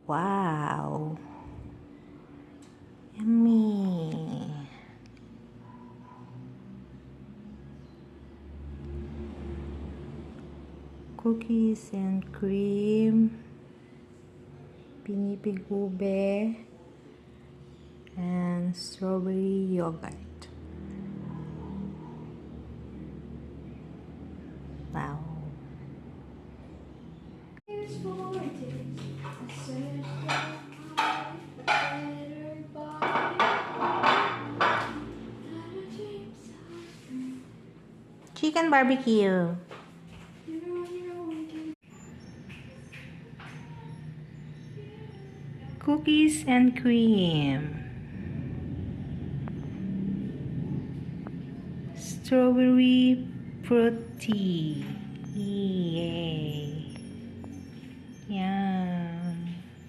Wow! Yummy! Cookies and cream, pinipig ube, and strawberry yogurt. Wow! Chicken barbecue. Cookies and cream. Strawberry fruity. Yay. Yum.